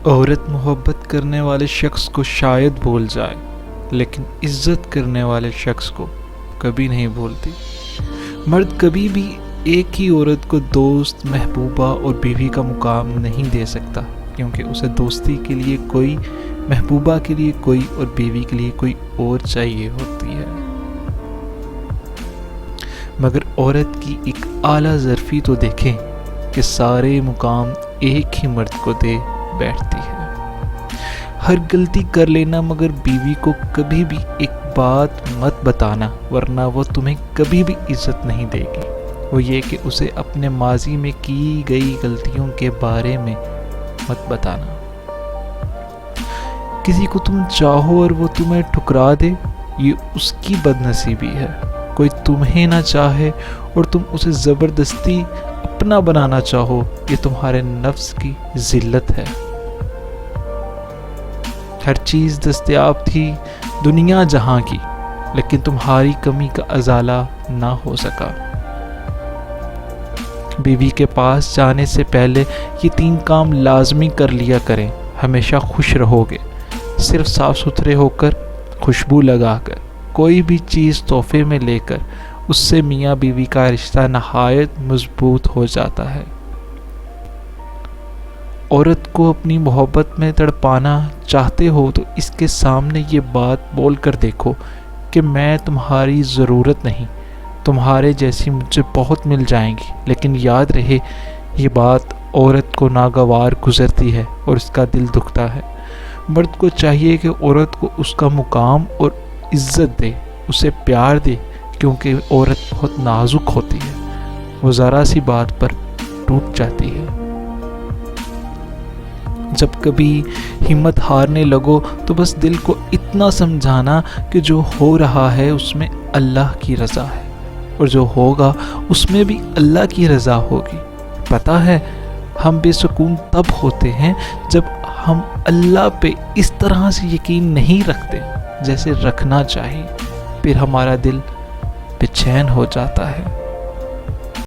عورت محبت کرنے والے شخص کو شاید بھول جائے، لیکن عزت کرنے والے شخص کو کبھی نہیں بھولتی۔ مرد کبھی بھی ایک ہی عورت کو دوست، محبوبہ اور بیوی کا مقام نہیں دے سکتا، کیونکہ اسے دوستی کے لیے کوئی، محبوبہ کے لیے کوئی اور بیوی کے لیے کوئی اور چاہیے ہوتی ہے۔ مگر عورت کی ایک اعلیٰ ظرفی تو دیکھیں کہ سارے مقام ایک ہی مرد کو دے بیٹھتی ہے۔ ہر غلطی کر لینا، مگر بیوی کو کبھی بھی ایک بات مت بتانا، ورنہ وہ تمہیں کبھی بھی عزت نہیں دے گی۔ وہ یہ کہ اسے اپنے ماضی میں کی گئی غلطیوں کے بارے میں مت بتانا۔ کسی کو تم چاہو اور وہ تمہیں ٹھکرا دے، یہ اس کی بد نصیبی ہے۔ کوئی تمہیں نہ چاہے اور تم اسے زبردستی اپنا بنانا چاہو، یہ تمہارے نفس کی ذلت ہے۔ ہر چیز دستیاب تھی دنیا جہاں کی، لیکن تمہاری کمی کا ازالہ نہ ہو سکا۔ بیوی کے پاس جانے سے پہلے یہ 3 کام لازمی کر لیا کریں، ہمیشہ خوش رہو گے۔ صرف صاف ستھرے ہو کر، خوشبو لگا کر، کوئی بھی چیز تحفے میں لے کر، اس سے میاں بیوی کا رشتہ نہایت مضبوط ہو جاتا ہے۔ عورت کو اپنی محبت میں تڑپانا چاہتے ہو تو اس کے سامنے یہ بات بول کر دیکھو کہ میں تمہاری ضرورت نہیں، تمہارے جیسی مجھے بہت مل جائیں گی۔ لیکن یاد رہے، یہ بات عورت کو ناگوار گزرتی ہے اور اس کا دل دکھتا ہے۔ مرد کو چاہیے کہ عورت کو اس کا مقام اور عزت دے، اسے پیار دے، کیونکہ عورت بہت نازک ہوتی ہے، وہ ذرا سی بات پر ٹوٹ جاتی ہے۔ جب کبھی ہمت ہارنے لگو تو بس دل کو اتنا سمجھانا کہ جو ہو رہا ہے اس میں اللہ کی رضا ہے، اور جو ہوگا اس میں بھی اللہ کی رضا ہوگی۔ پتہ ہے، ہم بے سکون تب ہوتے ہیں جب ہم اللہ پہ اس طرح سے یقین نہیں رکھتے جیسے رکھنا چاہیے، پھر ہمارا دل بے چین ہو جاتا ہے۔